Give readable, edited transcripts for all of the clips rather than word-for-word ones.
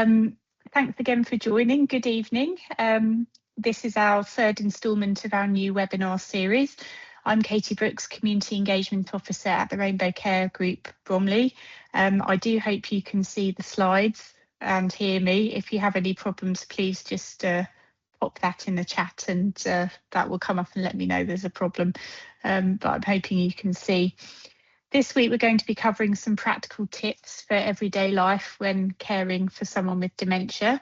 Thanks again for joining. Good evening. This is our third instalment of our new webinar series. I'm Katie Brooks, Community Engagement Officer at the Rainbow Care Group Bromley. I do hope you can see the slides and hear me. If you have any problems, please just pop that in the chat and that will come up and let me know there's a problem. But I'm hoping you can see. This week we're going to be covering some practical tips for everyday life when caring for someone with dementia.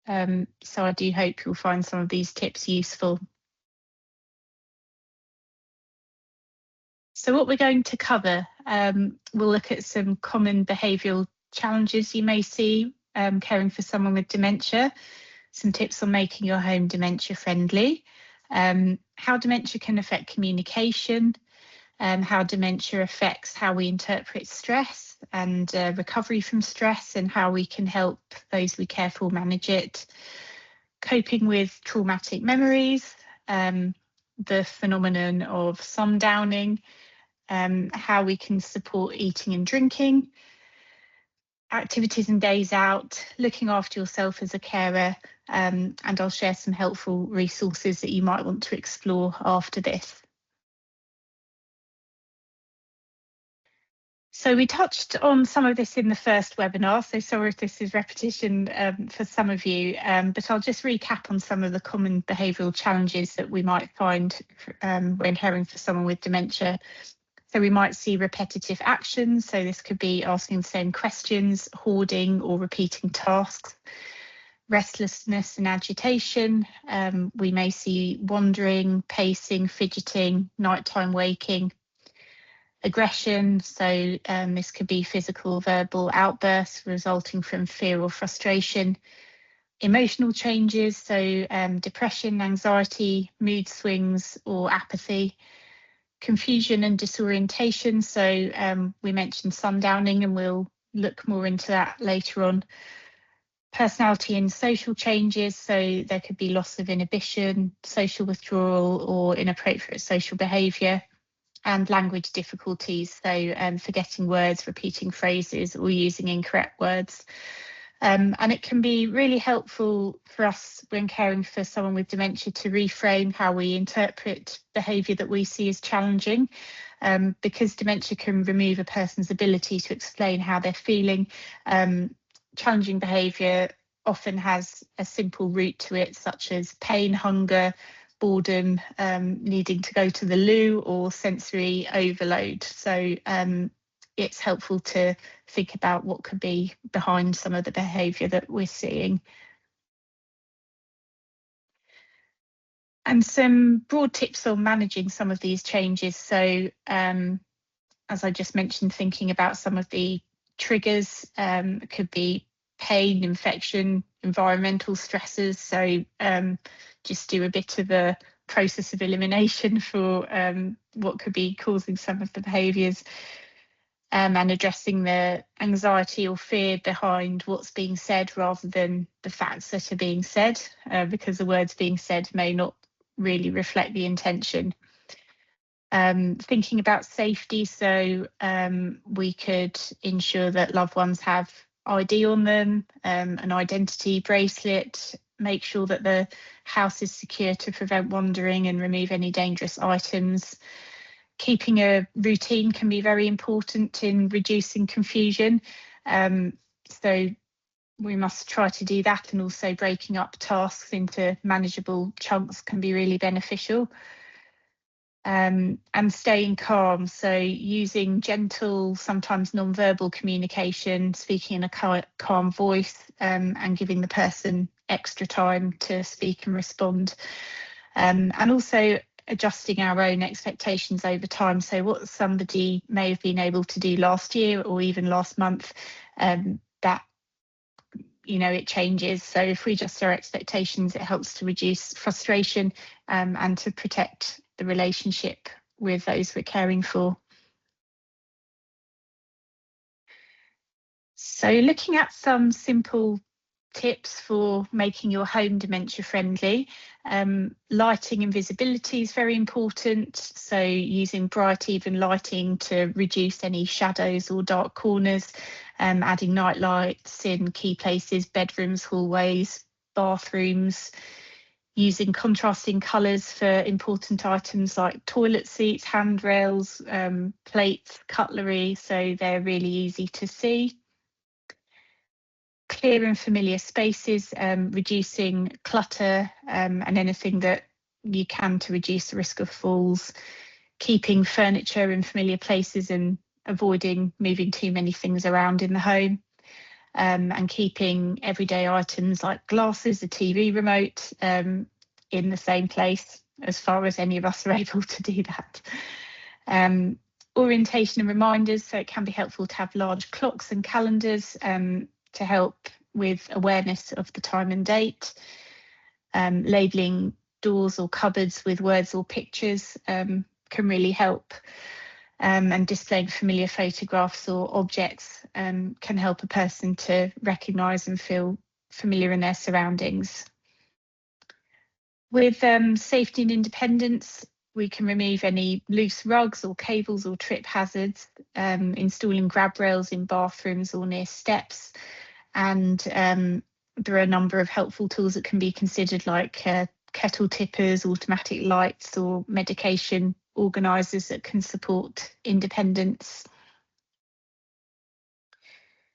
So I do hope you'll find some of these tips useful. So what we're going to cover, we'll look at some common behavioural challenges you may see caring for someone with dementia, some tips on making your home dementia friendly, how dementia can affect communication, how dementia affects how we interpret stress and recovery from stress and how we can help those we care for manage it, coping with traumatic memories, the phenomenon of sundowning, how we can support eating and drinking, activities and days out, looking after yourself as a carer, and I'll share some helpful resources that you might want to explore after this. So we touched on some of this in the first webinar, so sorry if this is repetition for some of you, but I'll just recap on some of the common behavioural challenges that we might find when caring for someone with dementia. So we might see repetitive actions, so this could be asking the same questions, hoarding or repeating tasks, restlessness and agitation. We may see wandering, pacing, fidgeting, nighttime waking, aggression, so this could be physical or verbal outbursts resulting from fear or frustration, emotional changes, so depression, anxiety, mood swings or apathy, confusion and disorientation, so we mentioned sundowning and we'll look more into that later on, personality and social changes, so there could be loss of inhibition, social withdrawal or inappropriate social behaviour, and language difficulties, so forgetting words, repeating phrases or using incorrect words. And it can be really helpful for us when caring for someone with dementia to reframe how we interpret behaviour that we see as challenging, because dementia can remove a person's ability to explain how they're feeling. Challenging behaviour often has a simple root to it, such as pain, hunger, boredom, needing to go to the loo or sensory overload. So it's helpful to think about what could be behind some of the behaviour that we're seeing. And some broad tips on managing some of these changes. So as I just mentioned, thinking about some of the triggers, could be pain, infection, environmental stresses. So just do a bit of a process of elimination for what could be causing some of the behaviours, and addressing the anxiety or fear behind what's being said rather than the facts that are being said, because the words being said may not really reflect the intention. Thinking about safety, so we could ensure that loved ones have ID on them, an identity bracelet, make sure that the house is secure to prevent wandering and remove any dangerous items. Keeping a routine can be very important in reducing confusion. So we must try to do that, and also breaking up tasks into manageable chunks can be really beneficial. And staying calm, so using gentle, sometimes non-verbal communication, speaking in a calm voice, and giving the person extra time to speak and respond. And also adjusting our own expectations over time. So what somebody may have been able to do last year or even last month, that, you know, it changes. So if we adjust our expectations, it helps to reduce frustration and to protect the relationship with those we're caring for. So looking at some simple tips for making your home dementia friendly. Lighting and visibility is very important, so using bright even lighting to reduce any shadows or dark corners, adding night lights in key places, bedrooms, hallways, bathrooms, using contrasting colours for important items like toilet seats, handrails, plates, cutlery, so they're really easy to see. Clear and familiar spaces, reducing clutter and anything that you can to reduce the risk of falls, keeping furniture in familiar places and avoiding moving too many things around in the home, and keeping everyday items like glasses, a TV remote in the same place as far as any of us are able to do that. Orientation and reminders, so it can be helpful to have large clocks and calendars to help with awareness of the time and date. Labelling doors or cupboards with words or pictures can really help, and displaying familiar photographs or objects can help a person to recognise and feel familiar in their surroundings. With safety and independence, we can remove any loose rugs or cables or trip hazards, installing grab rails in bathrooms or near steps. And there are a number of helpful tools that can be considered, like kettle tippers, automatic lights, or medication organisers that can support independence.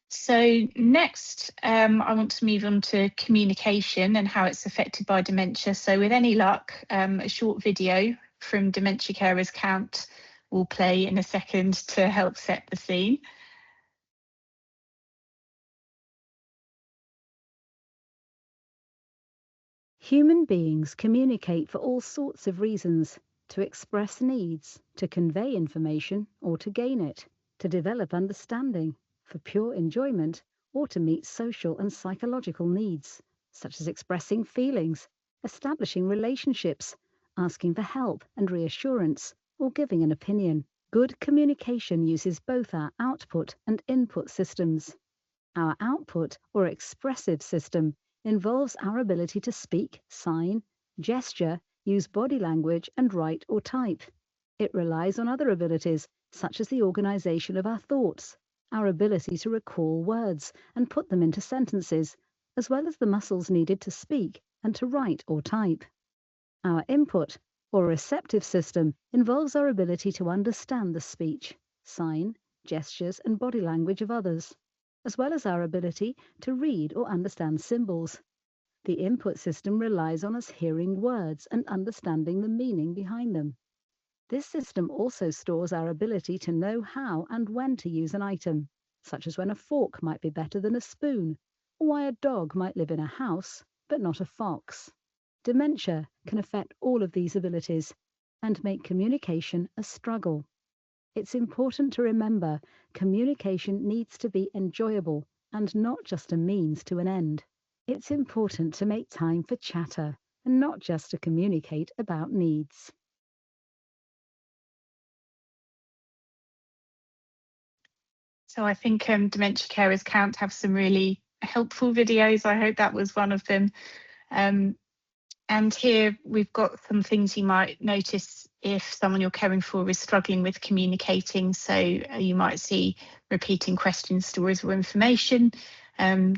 So next, I want to move on to communication and how it's affected by dementia. So with any luck, a short video from Dementia Carers Count will play in a second to help set the scene. Human beings communicate for all sorts of reasons: to express needs, to convey information or to gain it, to develop understanding, for pure enjoyment, or to meet social and psychological needs, such as expressing feelings, establishing relationships, asking for help and reassurance, or giving an opinion. Good communication uses both our output and input systems. Our output, or expressive system, involves our ability to speak, sign, gesture, use body language, and write or type. It relies on other abilities, such as the organisation of our thoughts, our ability to recall words and put them into sentences, as well as the muscles needed to speak and to write or type. Our input, or receptive system, involves our ability to understand the speech, sign, gestures, and body language of others, as well as our ability to read or understand symbols. The input system relies on us hearing words and understanding the meaning behind them. This system also stores our ability to know how and when to use an item, such as when a fork might be better than a spoon, or why a dog might live in a house but not a fox. Dementia can affect all of these abilities and make communication a struggle. It's important to remember communication needs to be enjoyable and not just a means to an end. It's important to make time for chatter and not just to communicate about needs. So I think Dementia Carers Count have some really helpful videos. I hope that was one of them. And here we've got some things you might notice if someone you're caring for is struggling with communicating. So you might see repeating questions, stories, or information,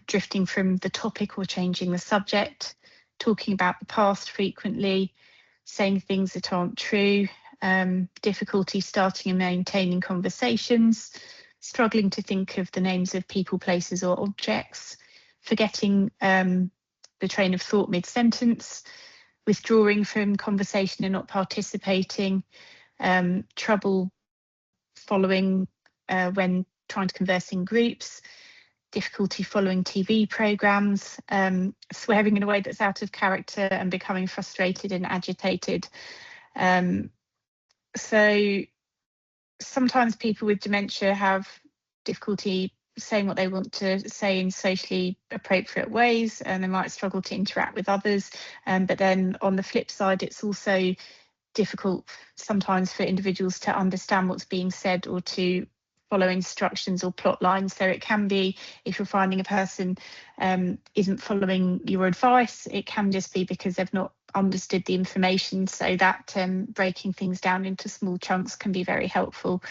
drifting from the topic or changing the subject, talking about the past frequently, saying things that aren't true, difficulty starting and maintaining conversations, struggling to think of the names of people, places, or objects, forgetting the train of thought mid-sentence, withdrawing from conversation and not participating, trouble following when trying to converse in groups, difficulty following TV programmes, swearing in a way that's out of character and becoming frustrated and agitated. So sometimes people with dementia have difficulty saying what they want to say in socially appropriate ways, and they might struggle to interact with others. But then on the flip side, it's also difficult sometimes for individuals to understand what's being said or to follow instructions or plot lines. So it can be, if you're finding a person isn't following your advice, it can just be because they've not understood the information. So that breaking things down into small chunks can be very helpful.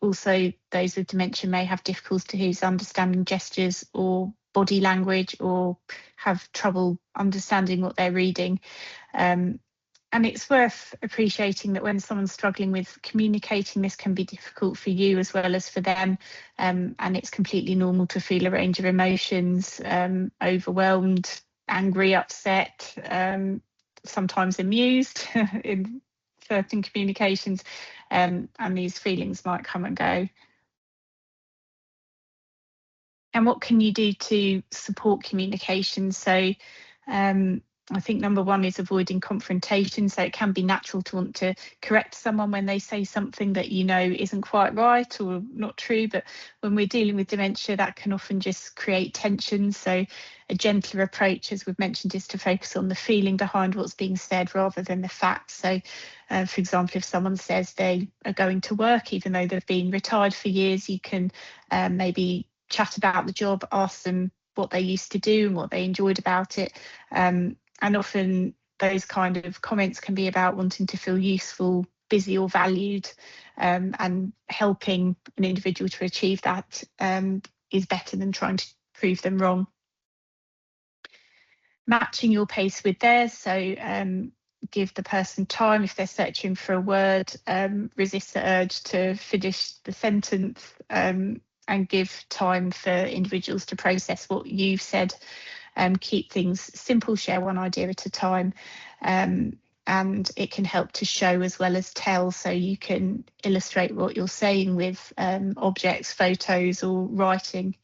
Also, those with dementia may have difficulties understanding gestures or body language, or have trouble understanding what they're reading. And it's worth appreciating that when someone's struggling with communicating, this can be difficult for you as well as for them. And it's completely normal to feel a range of emotions, overwhelmed, angry, upset, sometimes amused in certain communications. And these feelings might come and go. And what can you do to support communication? So I think number one is avoiding confrontation. So it can be natural to want to correct someone when they say something that you know isn't quite right or not true. But when we're dealing with dementia, that can often just create tension. So a gentler approach, as we've mentioned, is to focus on the feeling behind what's being said rather than the facts. So, for example, if someone says they are going to work, even though they've been retired for years, you can maybe chat about the job, ask them what they used to do and what they enjoyed about it. And often those kind of comments can be about wanting to feel useful, busy or valued, and helping an individual to achieve that is better than trying to prove them wrong. Matching your pace with theirs, so give the person time if they're searching for a word, resist the urge to finish the sentence, and give time for individuals to process what you've said. Keep things simple, share one idea at a time, and it can help to show as well as tell, so you can illustrate what you're saying with objects, photos or writing.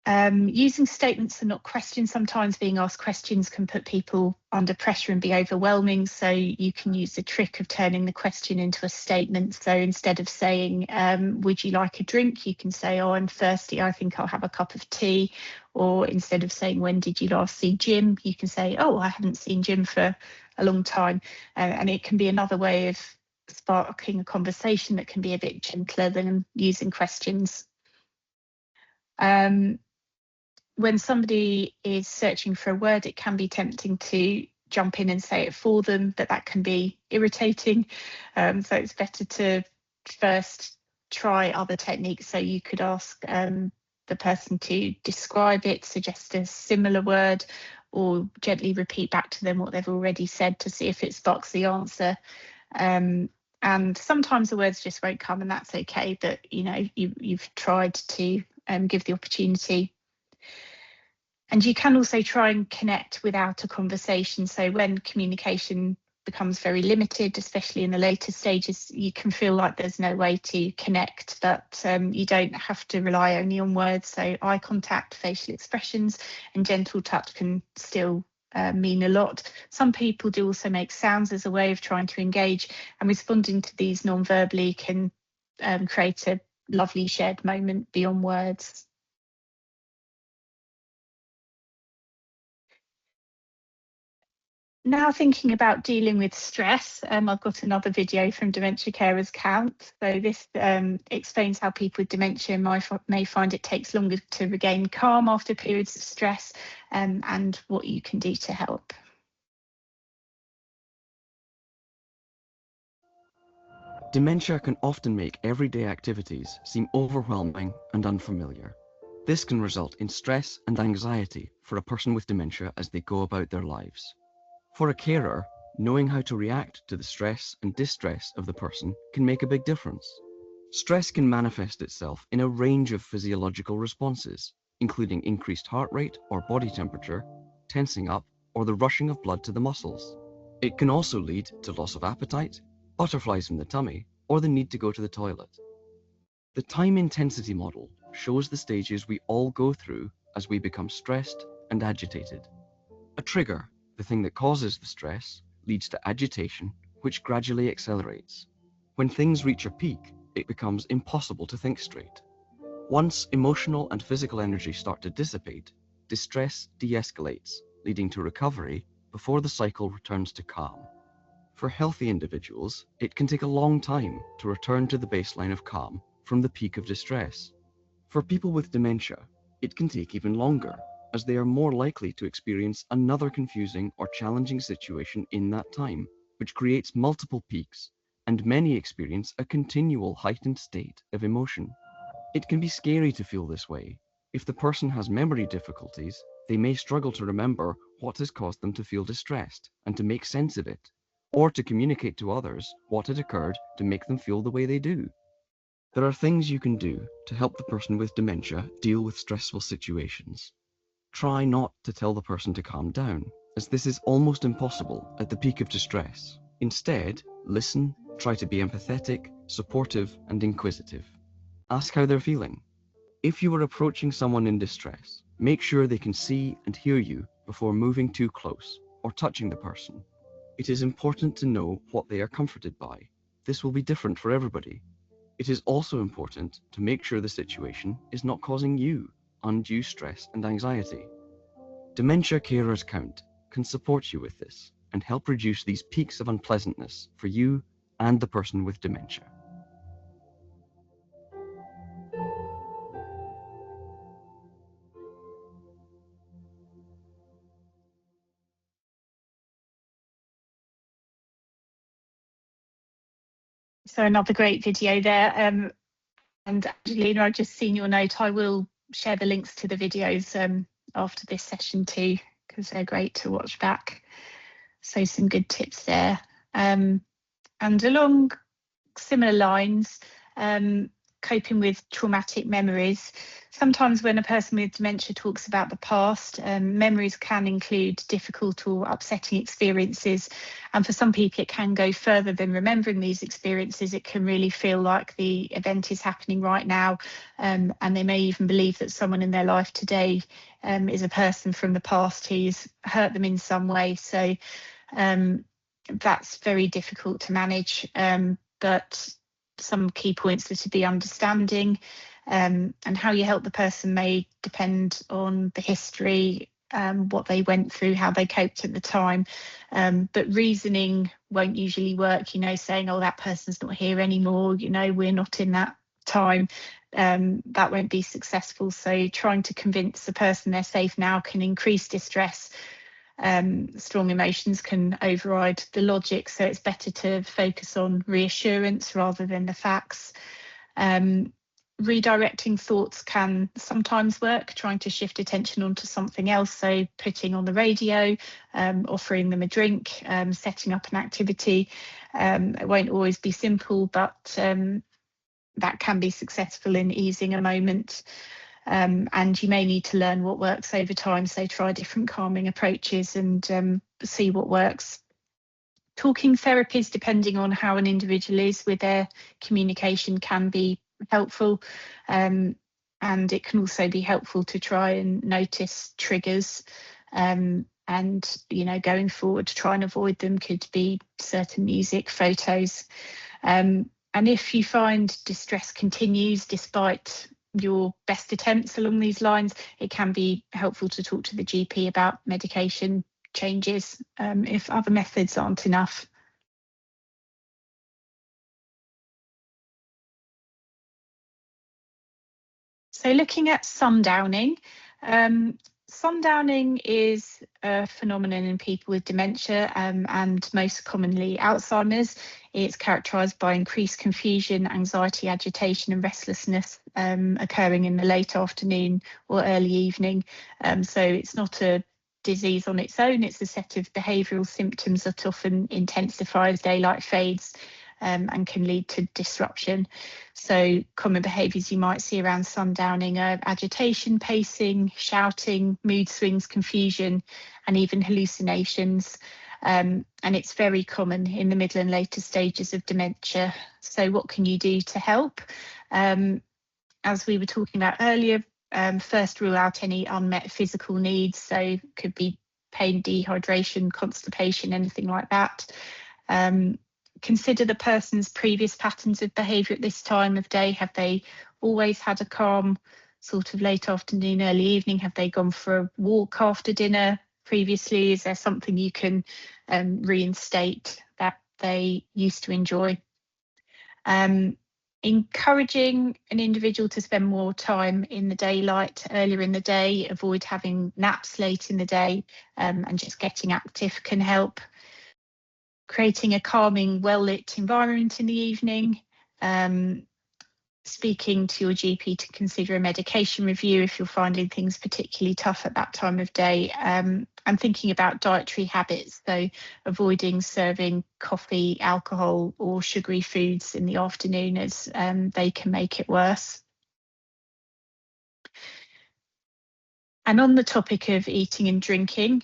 Using statements and not questions. Sometimes being asked questions can put people under pressure and be overwhelming, so you can use the trick of turning the question into a statement. So instead of saying, would you like a drink, you can say, oh, I'm thirsty, I think I'll have a cup of tea. Or instead of saying, when did you last see Jim, you can say, oh, I haven't seen Jim for a long time. And it can be another way of sparking a conversation that can be a bit gentler than using questions. When somebody is searching for a word, it can be tempting to jump in and say it for them, but that can be irritating. So it's better to first try other techniques. So you could ask the person to describe it, suggest a similar word, or gently repeat back to them what they've already said to see if it sparks the answer. And sometimes the words just won't come, and that's okay, but you know, you've tried to give the opportunity. And you can also try and connect without a conversation. So when communication becomes very limited, especially in the later stages, you can feel like there's no way to connect, but you don't have to rely only on words. So eye contact, facial expressions and gentle touch can still mean a lot. Some people do also make sounds as a way of trying to engage, and responding to these non-verbally can create a lovely shared moment beyond words. Now thinking about dealing with stress, I've got another video from Dementia Carers Count. So this explains how people with dementia may find it takes longer to regain calm after periods of stress, and what you can do to help. Dementia can often make everyday activities seem overwhelming and unfamiliar. This can result in stress and anxiety for a person with dementia as they go about their lives. For a carer, knowing how to react to the stress and distress of the person can make a big difference. Stress can manifest itself in a range of physiological responses, including increased heart rate or body temperature, tensing up, or the rushing of blood to the muscles. It can also lead to loss of appetite, butterflies in the tummy, or the need to go to the toilet. The time intensity model shows the stages we all go through as we become stressed and agitated. A trigger, the thing that causes the stress, leads to agitation, which gradually accelerates. When things reach a peak, it becomes impossible to think straight. Once emotional and physical energy start to dissipate, distress de-escalates, leading to recovery before the cycle returns to calm. For healthy individuals, it can take a long time to return to the baseline of calm from the peak of distress. For people with dementia, it can take even longer, as they are more likely to experience another confusing or challenging situation in that time, which creates multiple peaks, and many experience a continual heightened state of emotion. It can be scary to feel this way. If the person has memory difficulties, they may struggle to remember what has caused them to feel distressed and to make sense of it, or to communicate to others what had occurred to make them feel the way they do. There are things you can do to help the person with dementia deal with stressful situations. Try not to tell the person to calm down, as this is almost impossible at the peak of distress. Instead, listen, try to be empathetic, supportive, and inquisitive. Ask how they're feeling. If you are approaching someone in distress, make sure they can see and hear you before moving too close or touching the person. It is important to know what they are comforted by. This will be different for everybody. It is also important to make sure the situation is not causing you undue stress and anxiety. Dementia Carers Count can support you with this and help reduce these peaks of unpleasantness for you and the person with dementia. So another great video there. And Angelina, I've just seen your note. I will share the links to the videos after this session too, because they're great to watch back. So some good tips there. And along similar lines, coping with traumatic memories. Sometimes when a person with dementia talks about the past, memories can include difficult or upsetting experiences. And for some people, it can go further than remembering these experiences. It can really feel like the event is happening right now. And they may even believe that someone in their life today is a person from the past who's hurt them in some way. So that's very difficult to manage. But some key points are to be understanding, and how you help the person may depend on the history, what they went through, how they coped at the time. But reasoning won't usually work, saying, oh, that person's not here anymore, we're not in that time. That won't be successful. So trying to convince the person they're safe now can increase distress. Strong emotions can override the logic, so it's better to focus on reassurance rather than the facts. Redirecting thoughts can sometimes work, trying to shift attention onto something else, so putting on the radio, offering them a drink, setting up an activity. It won't always be simple, but that can be successful in easing a moment. And you may need to learn what works over time, so try different calming approaches and see what works. Talking therapies, depending on how an individual is with their communication, can be helpful, and it can also be helpful to try and notice triggers, and going forward to try and avoid them. Could be certain music, photos, and if you find distress continues despite your best attempts along these lines, it can be helpful to talk to the GP about medication changes if other methods aren't enough. So looking at sundowning. Sundowning is a phenomenon in people with dementia, and most commonly Alzheimer's. It's characterised by increased confusion, anxiety, agitation and restlessness occurring in the late afternoon or early evening. So it's not a disease on its own, it's a set of behavioural symptoms that often intensify as daylight fades, and can lead to disruption. So common behaviours you might see around sundowning are agitation, pacing, shouting, mood swings, confusion, and even hallucinations. And it's very common in the middle and later stages of dementia. So what can you do to help? As we were talking about earlier, first rule out any unmet physical needs. So could be pain, dehydration, constipation, anything like that. Consider the person's previous patterns of behaviour at this time of day. Have they always had a calm sort of late afternoon, early evening? Have they gone for a walk after dinner previously? Is there something you can reinstate that they used to enjoy. Encouraging an individual to spend more time in the daylight earlier in the day, avoid having naps late in the day, and just getting active can help. Creating a calming, well-lit environment in the evening. Speaking to your GP to consider a medication review if you're finding things particularly tough at that time of day, and thinking about dietary habits, so avoiding serving coffee, alcohol or sugary foods in the afternoon, as they can make it worse. And on the topic of eating and drinking,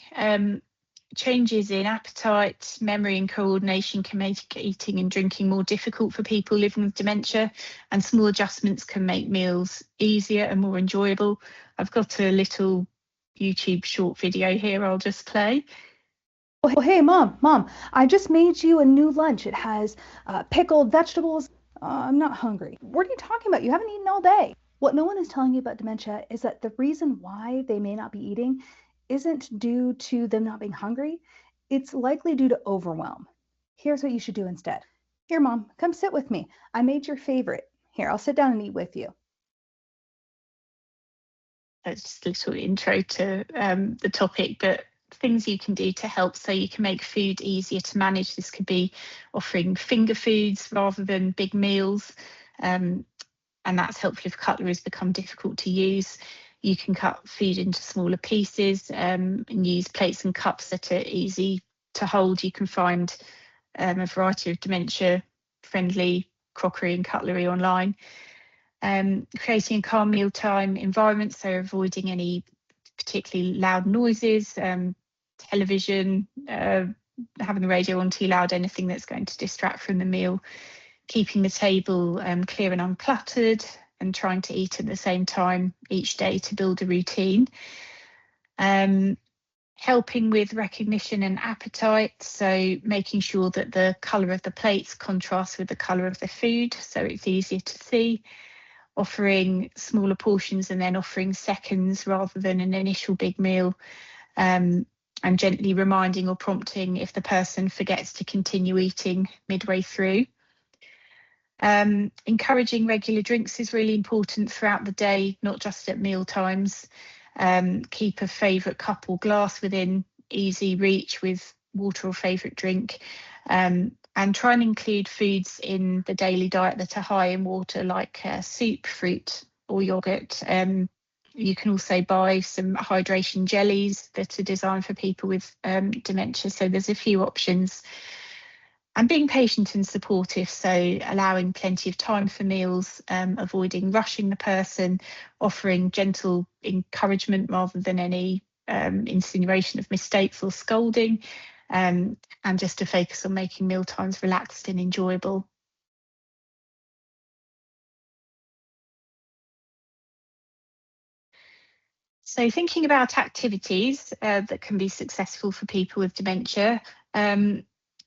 changes in appetite, memory and coordination can make eating and drinking more difficult for people living with dementia, and small adjustments can make meals easier and more enjoyable. I've got a little YouTube short video here I'll just play. Oh, hey, Mom, I just made you a new lunch. It has pickled vegetables. I'm not hungry. What are you talking about? You haven't eaten all day. What no one is telling you about dementia is that the reason why they may not be eating isn't due to them not being hungry. It's likely due to overwhelm. Here's what you should do instead. Here, Mom, come sit with me. I made your favorite. Here, I'll sit down and eat with you. That's just a little intro to the topic, but things you can do to help so you can make food easier to manage. This could be offering finger foods rather than big meals, and that's helpful if cutlery become difficult to use. You can cut food into smaller pieces and use plates and cups that are easy to hold. You can find a variety of dementia-friendly crockery and cutlery online. Creating a calm mealtime environment, so avoiding any particularly loud noises, television, having the radio on too loud, anything that's going to distract from the meal. Keeping the table clear and uncluttered, and trying to eat at the same time each day to build a routine. Helping with recognition and appetite, so making sure that the colour of the plates contrasts with the colour of the food so it's easier to see. Offering smaller portions and then offering seconds rather than an initial big meal, and gently reminding or prompting if the person forgets to continue eating midway through. Encouraging regular drinks is really important throughout the day, not just at meal times. Keep a favourite cup or glass within easy reach with water or favourite drink, and try and include foods in the daily diet that are high in water, like soup, fruit or yoghurt. You can also buy some hydration jellies that are designed for people with dementia, so there's a few options. And being patient and supportive, so allowing plenty of time for meals, avoiding rushing the person, offering gentle encouragement rather than any insinuation of mistakes or scolding, and just to focus on making meal times relaxed and enjoyable. So thinking about activities that can be successful for people with dementia,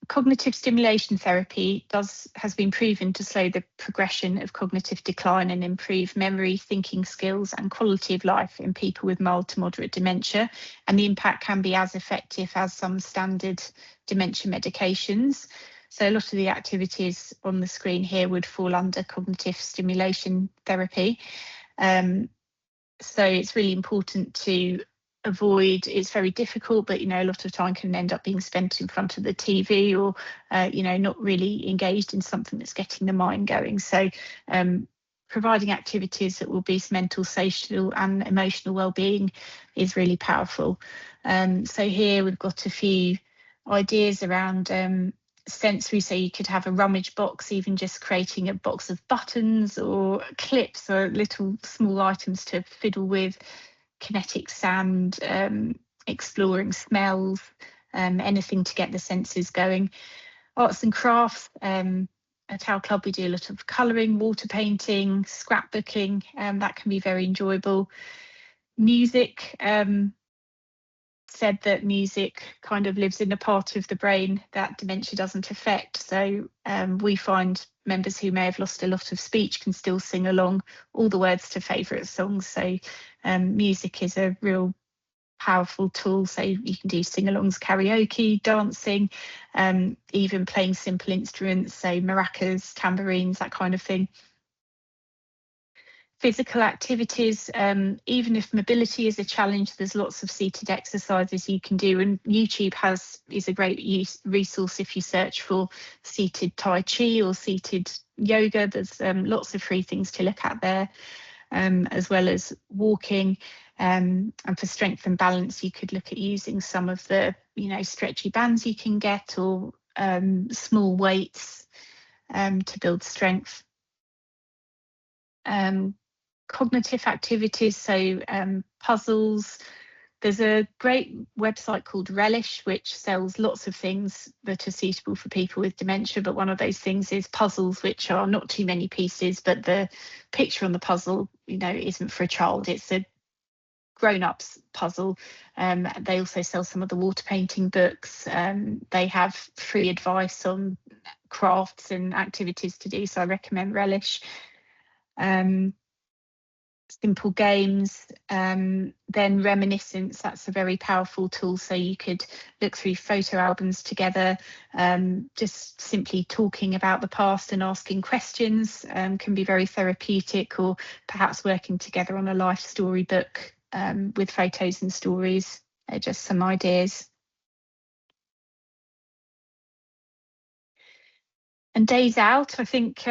cognitive stimulation therapy has been proven to slow the progression of cognitive decline and improve memory, thinking skills and quality of life in people with mild to moderate dementia, and the impact can be as effective as some standard dementia medications. So a lot of the activities on the screen here would fall under cognitive stimulation therapy. So it's really important to avoid, it's very difficult, but a lot of time can end up being spent in front of the TV or not really engaged in something that's getting the mind going. So providing activities that will boost mental, social and emotional well-being is really powerful. So here we've got a few ideas around sensory, so you could have a rummage box, even just creating a box of buttons or clips or little small items to fiddle with. Kinetic sand, exploring smells, anything to get the senses going. Arts and crafts, at our club we do a lot of colouring, water painting, scrapbooking, that can be very enjoyable. Music, said that music kind of lives in a part of the brain that dementia doesn't affect, so we find members who may have lost a lot of speech can still sing along all the words to favourite songs, so music is a real powerful tool. So you can do sing-alongs, karaoke, dancing, even playing simple instruments, say maracas, tambourines, that kind of thing. Physical activities, even if mobility is a challenge, there's lots of seated exercises you can do, and YouTube is a great resource if you search for seated Tai Chi or seated yoga. There's lots of free things to look at there, as well as walking. And for strength and balance, you could look at using some of the stretchy bands you can get, or small weights to build strength. Cognitive activities, so puzzles. There's a great website called Relish, which sells lots of things that are suitable for people with dementia, but one of those things is puzzles, which are not too many pieces, but the picture on the puzzle, isn't for a child, it's a grown-ups puzzle. They also sell some of the water painting books. They have free advice on crafts and activities to do, so I recommend Relish. Simple games, then reminiscence, that's a very powerful tool. So you could look through photo albums together, just simply talking about the past and asking questions can be very therapeutic, or perhaps working together on a life story book with photos and stories. Just some ideas. And days out, I think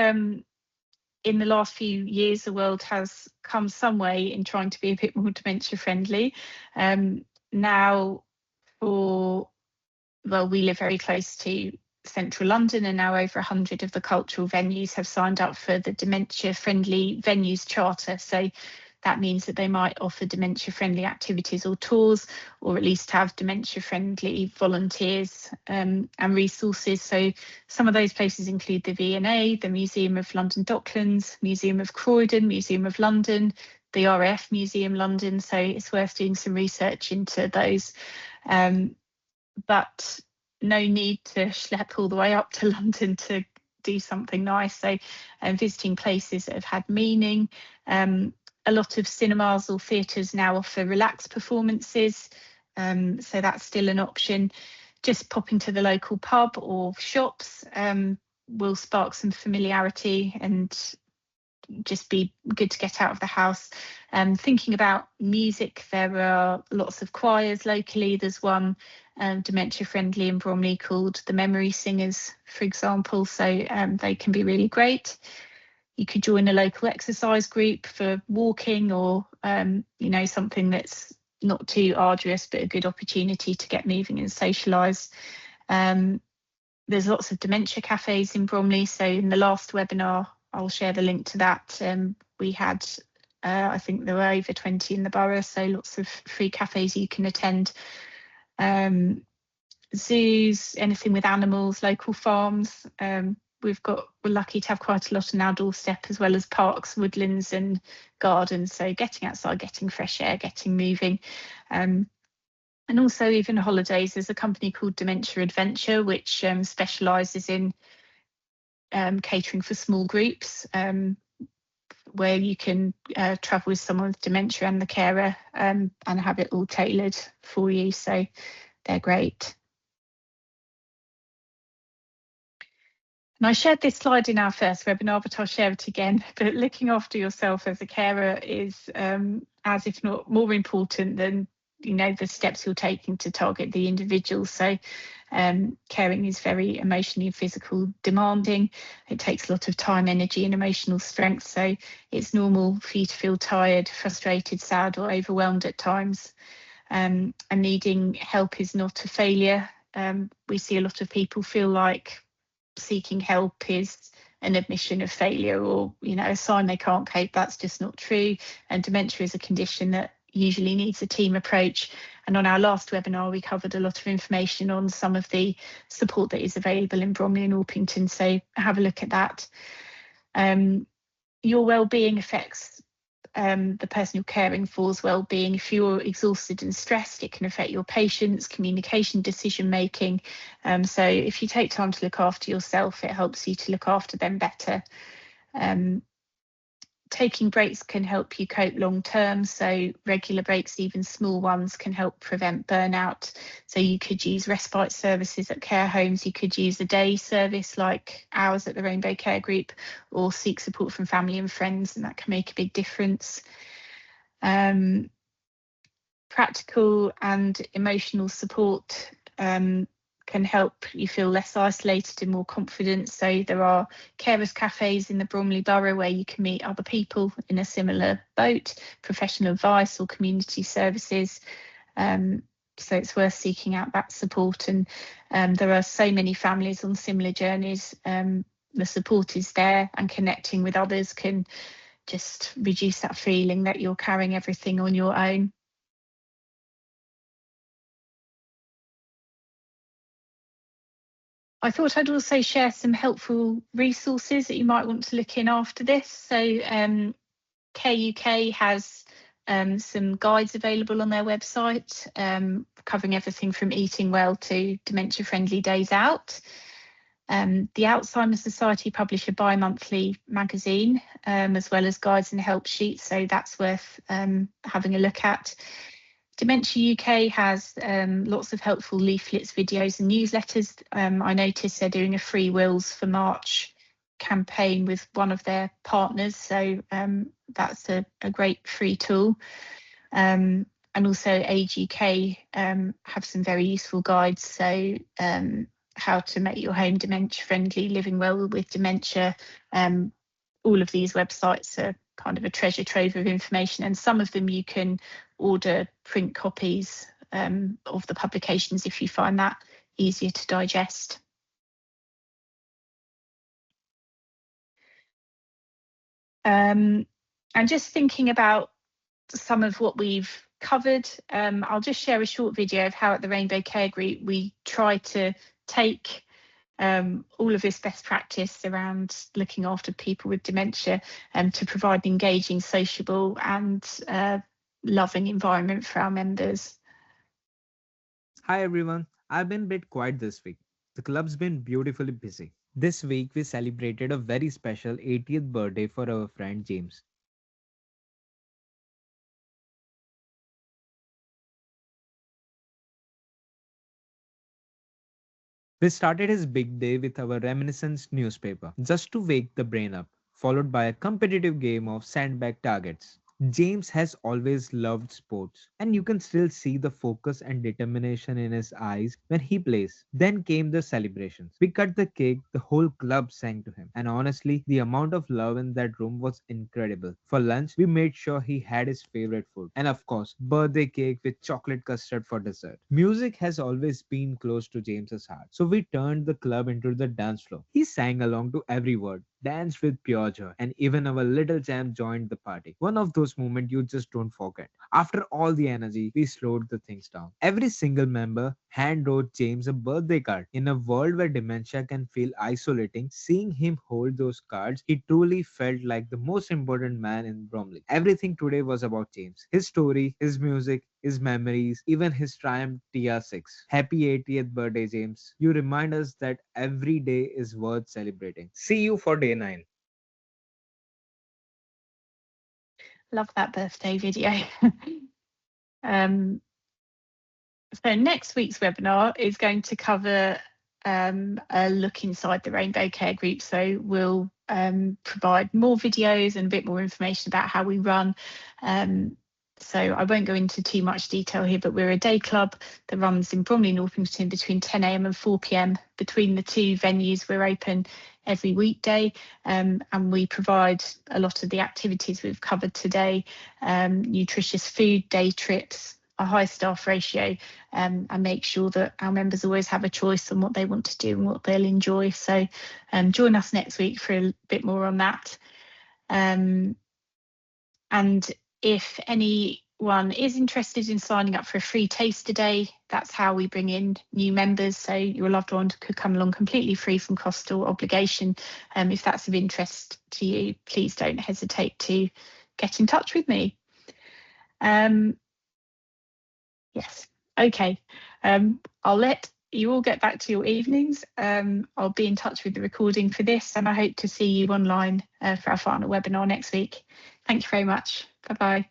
in the last few years, the world has come some way in trying to be a bit more dementia friendly. Now, we live very close to central London, and now over 100 of the cultural venues have signed up for the dementia friendly venues charter. So that means that they might offer dementia friendly activities or tours, or at least have dementia friendly volunteers and resources. So some of those places include the V&A, the Museum of London Docklands, Museum of Croydon, Museum of London, the RAF Museum London. So it's worth doing some research into those. But no need to schlep all the way up to London to do something nice. So visiting places that have had meaning. A lot of cinemas or theatres now offer relaxed performances, so that's still an option. Just popping to the local pub or shops will spark some familiarity and just be good to get out of the house. Thinking about music, there are lots of choirs locally. There's one dementia friendly in Bromley called the Memory Singers, for example, so they can be really great. You could join a local exercise group for walking, or something that's not too arduous but a good opportunity to get moving and socialise. There's lots of dementia cafes in Bromley, so in the last webinar I'll share the link to that. We had I think there were over 20 in the borough, so lots of free cafes you can attend. Zoos, anything with animals, local farms. We're lucky to have quite a lot on our doorstep, as well as parks, woodlands and gardens. So getting outside, getting fresh air, getting moving. And also even holidays. There's a company called Dementia Adventure, which specialises in catering for small groups, where you can travel with someone with dementia and the carer and have it all tailored for you. So they're great. And I shared this slide in our first webinar, but I'll share it again. But looking after yourself as a carer is as if not more important than the steps you're taking to target the individual. So caring is very emotionally and physically demanding. It takes a lot of time, energy and emotional strength. So it's normal for you to feel tired, frustrated, sad or overwhelmed at times. And needing help is not a failure. We see a lot of people feel like seeking help is an admission of failure, or a sign they can't cope. That's just not true. And dementia is a condition that usually needs a team approach. And on our last webinar we covered a lot of information on some of the support that is available in Bromley and Orpington, so have a look at that. Your well-being affects the person you're caring for's well-being. If you're exhausted and stressed, it can affect your patients, communication, decision making. So if you take time to look after yourself, it helps you to look after them better. taking breaks can help you cope long term. So regular breaks, even small ones, can help prevent burnout. So you could use respite services at care homes. You could use a day service like ours at the Rainbow Care Group, or seek support from family and friends, and that can make a big difference. Practical and emotional support can help you feel less isolated and more confident. So there are carers cafes in the Bromley borough where you can meet other people in a similar boat, professional advice or community services. So it's worth seeking out that support. And there are so many families on similar journeys. The support is there, and connecting with others can just reduce that feeling that you're carrying everything on your own. I thought I'd also share some helpful resources that you might want to look in after this. So Care UK has some guides available on their website, covering everything from eating well to dementia-friendly days out. The Alzheimer's Society publish a bi-monthly magazine, as well as guides and help sheets, so that's worth having a look at. Dementia UK has lots of helpful leaflets, videos and newsletters. I noticed they're doing a Free Wills for March campaign with one of their partners, so that's a great free tool. And also Age UK have some very useful guides, so how to make your home dementia friendly, living well with dementia. All of these websites are kind of a treasure trove of information, and some of them you can order print copies of the publications if you find that easier to digest. And just thinking about some of what we've covered, I'll just share a short video of how at the Rainbow Care Group we try to take all of this best practice around looking after people with dementia to provide an engaging, sociable and loving environment for our members. Hi everyone, I've been a bit quiet this week. The club's been beautifully busy. This week we celebrated a very special 80th birthday for our friend James. We started his big day with our reminiscence newspaper, just to wake the brain up, followed by a competitive game of sandbag targets. James has always loved sports, and you can still see the focus and determination in his eyes when he plays. Then came the celebrations. We cut the cake, the whole club sang to him, and honestly, the amount of love in that room was incredible. For lunch, we made sure he had his favorite food, and of course, birthday cake with chocolate custard for dessert. Music has always been close to James's heart, so we turned the club into the dance floor. He sang along to every word, danced with pure joy, and even our little champ joined the party. One of those moments you just don't forget. After all the energy, we slowed the things down. Every single member hand wrote James a birthday card. In a world where dementia can feel isolating, seeing him hold those cards, he truly felt like the most important man in Bromley. Everything today was about James. His story, his music, his memories, even his triumph TR6. Happy 80th birthday, James. You remind us that every day is worth celebrating. See you for day 9. Love that birthday video. So next week's webinar is going to cover a look inside the Rainbow Care Group. So we'll provide more videos and a bit more information about how we run. So I won't go into too much detail here, but we're a day club that runs in Bromley and Orpington between 10 a.m. and 4 p.m. Between the two venues, we're open every weekday, and we provide a lot of the activities we've covered today: nutritious food, day trips, a high staff ratio, and make sure that our members always have a choice on what they want to do and what they'll enjoy. So join us next week for a bit more on that. And if anyone is interested in signing up for a free taster day, that's how we bring in new members. So your loved one could come along completely free from cost or obligation. If that's of interest to you, please don't hesitate to get in touch with me. Yes, okay. I'll let you all get back to your evenings. I'll be in touch with the recording for this, and I hope to see you online for our final webinar next week. Thank you very much. Bye-bye.